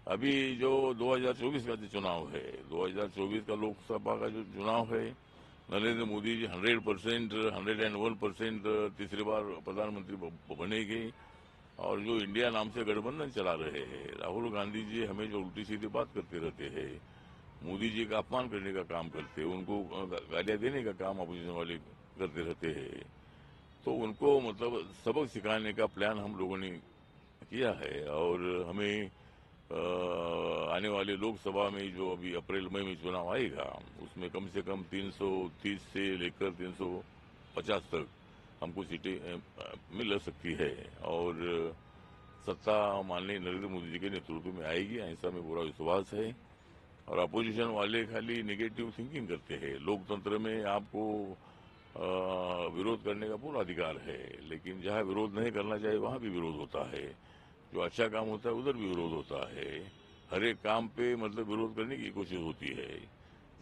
अभी जो 2024 का जो चुनाव है, 2024 का लोकसभा का जो चुनाव है, नरेंद्र मोदी जी 100%, 101% तीसरी बार प्रधानमंत्री बनेगी। और जो इंडिया नाम से गठबंधन चला रहे हैं, राहुल गांधी जी हमें जो उल्टी सीधी बात करते रहते हैं, मोदी जी का अपमान करने का काम करते हैं, उनको गालियां देने का काम अपोजिशन वाले करते रहते हैं। तो उनको मतलब सबक सिखाने का प्लान हम लोगों ने किया है। और हमें आने वाले लोकसभा में जो अभी अप्रैल मई में चुनाव आएगा, उसमें कम से कम 330 से लेकर 350 तक हमको सीटें मिल सकती है। और सत्ता माननीय नरेंद्र मोदी जी के नेतृत्व में आएगी, ऐसा में पूरा विश्वास है। और अपोजिशन वाले खाली नेगेटिव थिंकिंग करते हैं। लोकतंत्र में आपको विरोध करने का पूरा अधिकार है, लेकिन जहां विरोध नहीं करना चाहिए वहां भी विरोध होता है। जो अच्छा काम होता है उधर भी विरोध होता है। हर एक काम पे मतलब विरोध करने की कोशिश होती है।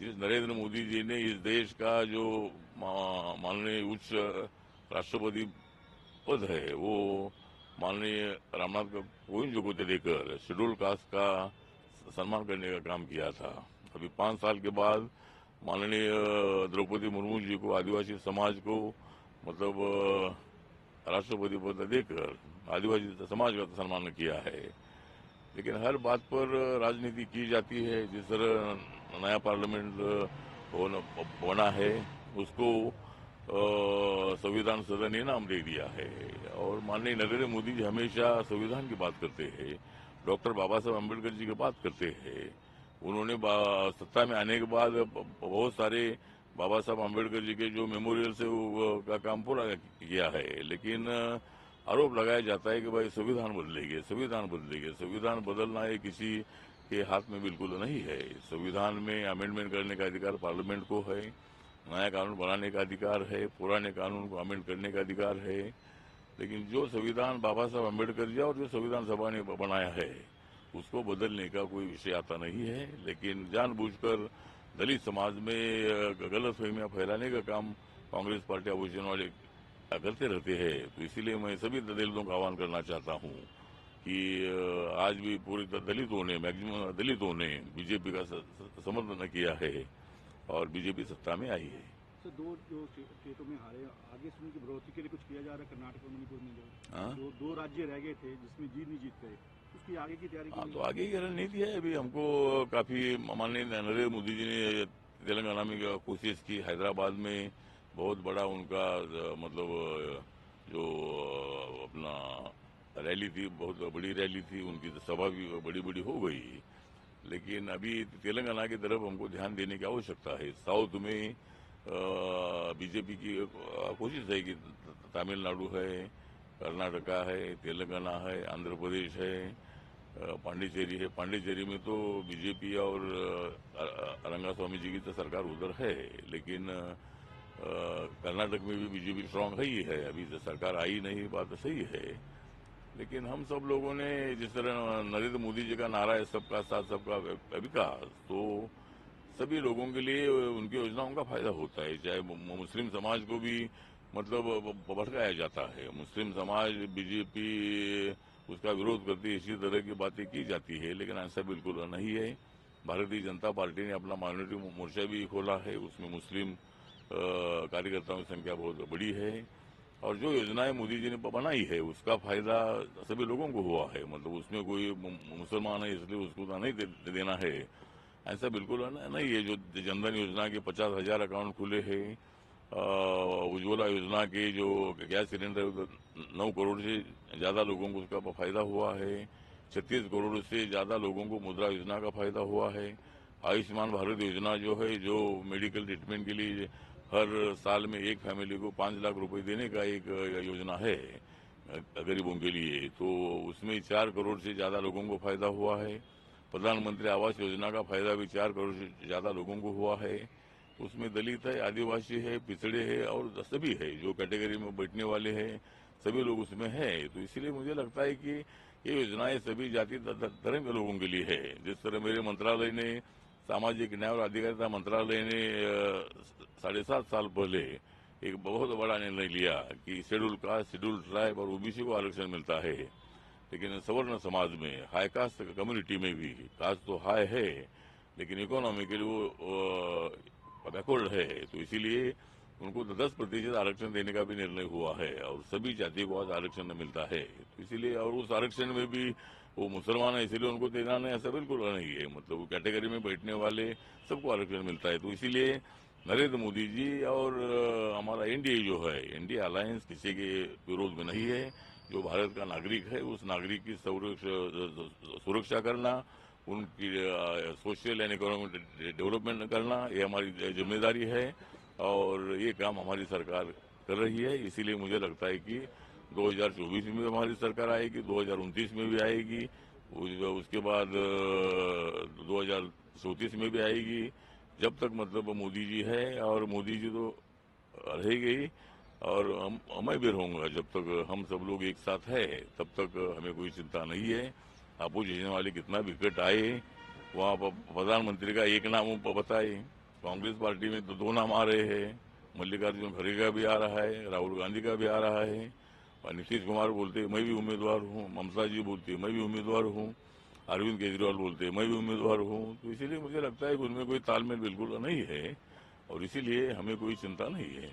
जिस नरेंद्र मोदी जी ने इस देश का जो माननीय उच्च राष्ट्रपति पद है, वो माननीय रामनाथ कोविंद जी को देकर शेड्यूल कास्ट का सम्मान करने का काम किया था। अभी 5 साल के बाद माननीय द्रौपदी मुर्मू जी को आदिवासी समाज को मतलब राष्ट्रपति पद देकर आदिवासी समाज का सम्मान किया है। लेकिन हर बात पर राजनीति की जाती है। जिस तरह नया पार्लियामेंट बना है, उसको संविधान सदन ने नाम दे दिया है। और माननीय नरेंद्र मोदी जी हमेशा संविधान की बात करते हैं, डॉक्टर बाबा साहब अम्बेडकर जी की बात करते हैं। उन्होंने सत्ता में आने के बाद बहुत सारे बाबा साहब अम्बेडकर जी के जो मेमोरियल से का काम पूरा किया है। लेकिन आरोप लगाया जाता है कि भाई संविधान बदलेंगे, संविधान बदलेंगे। संविधान बदलना ये किसी के हाथ में बिल्कुल नहीं है। संविधान में अमेंडमेंट करने का अधिकार पार्लियामेंट को है, नया कानून बनाने का अधिकार है, पुराने कानून को अमेंड करने का अधिकार है। लेकिन जो संविधान बाबा साहब अम्बेडकर जी और जो संविधान सभा ने बनाया है, उसको बदलने का कोई विषय आता नहीं है। लेकिन जानबूझकर दलित समाज में गलत फहमियां फैलाने का काम कांग्रेस पार्टी अपोजिशन वाले करते रहते हैं। तो इसीलिए मैं सभी दलितों का आह्वान करना चाहता हूँ कि आज भी पूरे दलितों ने, मैक्सिमम दलितों ने बीजेपी का समर्थन किया है और बीजेपी सत्ता में आई है। सर, दो जो स्टेटों में हारे, आगे से उनकी बढ़ोतरी के लिए कुछ किया जा रहा है? कर्नाटक और मणिपुर में जो दो राज्य रह गए थे जिसमें जीत नहीं जीत गए, उसकी आगे की तैयारी? हाँ, तो आगे की रणनीति है। अभी हमको काफी माननीय नरेंद्र मोदी जी ने तेलंगाना में कोशिश की, हैदराबाद में बहुत बड़ा उनका मतलब जो अपना रैली थी, बहुत बड़ी रैली थी उनकी, सभा भी बड़ी बड़ी हो गई। लेकिन अभी तेलंगाना की तरफ हमको ध्यान देने की आवश्यकता है। साउथ में बीजेपी की कोशिश है कि तमिलनाडु है, कर्नाटका है, तेलंगाना है, आंध्र प्रदेश है, पांडिचेरी है। पांडिचेरी में तो बीजेपी और रंगास्वामी जी की तो सरकार उधर है। लेकिन कर्नाटक में भी बीजेपी स्ट्रांग ही है। अभी तो सरकार आई नहीं, बात तो सही है। लेकिन हम सब लोगों ने, जिस तरह नरेंद्र मोदी जी का नारा है सबका साथ सबका विकास, तो सभी लोगों के लिए उनकी योजनाओं का फायदा होता है। चाहे मुस्लिम समाज को भी मतलब भड़काया जाता है, मुस्लिम समाज बीजेपी उसका विरोध करती है, इसी तरह की बातें की जाती है। लेकिन ऐसा बिल्कुल नहीं है। भारतीय जनता पार्टी ने अपना माइनॉरिटी मोर्चा भी खोला है, उसमें मुस्लिम कार्यकर्ताओं की संख्या बहुत बड़ी है। और जो योजनाएं मोदी जी ने बनाई है उसका फायदा सभी लोगों को हुआ है। मतलब उसमें कोई मुसलमान है इसलिए उसको तो नहीं देना है, ऐसा बिल्कुल नहीं है। जो जनधन योजना के 50,000 अकाउंट खुले हैं, उज्ज्वला योजना के जो गैस सिलेंडर 9 करोड़ से ज्यादा लोगों को उसका फायदा हुआ है। 36 करोड़ से ज्यादा लोगों को मुद्रा योजना का फायदा हुआ है। आयुष्मान भारत योजना जो है, जो मेडिकल ट्रीटमेंट के लिए हर साल में एक फैमिली को 5 लाख रुपए देने का एक योजना है गरीबों के लिए, तो उसमें 4 करोड़ से ज्यादा लोगों को फायदा हुआ है। प्रधानमंत्री आवास योजना का फायदा भी 4 करोड़ से ज्यादा लोगों को हुआ है। उसमें दलित है, आदिवासी है, पिछड़े है और सभी है, जो कैटेगरी में बैठने वाले हैं सभी लोग उसमें है। तो इसीलिए मुझे लगता है कि ये योजनाएं सभी जाति धर्म के लोगों के लिए है। जिस तरह मेरे मंत्रालय ने, सामाजिक न्याय और अधिकारिता मंत्रालय ने 7.5 साल पहले एक बहुत बड़ा निर्णय लिया कि शेड्यूल कास्ट, शेड्यूल ट्राइब और ओबीसी को आरक्षण मिलता है। लेकिन सवर्ण समाज में, हाई कास्ट कम्युनिटी में भी, कास्ट तो हाई है लेकिन इकोनॉमिकली वो बैकवर्ड है, तो इसीलिए उनको 10% आरक्षण देने का भी निर्णय हुआ है और सभी जातियों को आज आरक्षण मिलता है। तो इसीलिए, और उस आरक्षण में भी वो मुसलमान है इसीलिए उनको देना नहीं, ऐसा बिल्कुल नहीं है। मतलब वो कैटेगरी में बैठने वाले सबको आरक्षण मिलता है। तो इसीलिए नरेंद्र मोदी जी और हमारा एनडीए जो है, एनडीए अलायंस किसी के विरोध में नहीं है। जो भारत का नागरिक है उस नागरिक की सुरक्षा करना, उनकी सोशल एंड इकोनॉमिक डेवलपमेंट करना, ये हमारी जिम्मेदारी है और ये काम हमारी सरकार कर रही है। इसीलिए मुझे लगता है कि 2024 में हमारी सरकार आएगी, 2029 में भी आएगी, उसके बाद 2034 में भी आएगी। जब तक मतलब मोदी जी है, और मोदी जी तो रहेगी और मैं भी रहूंगा। जब तक हम सब लोग एक साथ है तब तक हमें कोई चिंता नहीं है। अपोजिशन वाले कितना विकट आए, वहाँ पर प्रधानमंत्री का एक नाम बताए, कांग्रेस पार्टी में तो 2 नाम आ रहे हैं, मल्लिकार्जुन खड़गे का भी आ रहा है, राहुल गांधी का भी आ रहा है, और नीतीश कुमार बोलते मैं भी उम्मीदवार हूँ, ममता जी बोलती मैं भी उम्मीदवार हूँ, अरविंद केजरीवाल बोलते मैं भी उम्मीदवार हूँ। तो इसीलिए मुझे लगता है कि उनमें कोई तालमेल बिल्कुल नहीं है और इसीलिए हमें कोई चिंता नहीं है।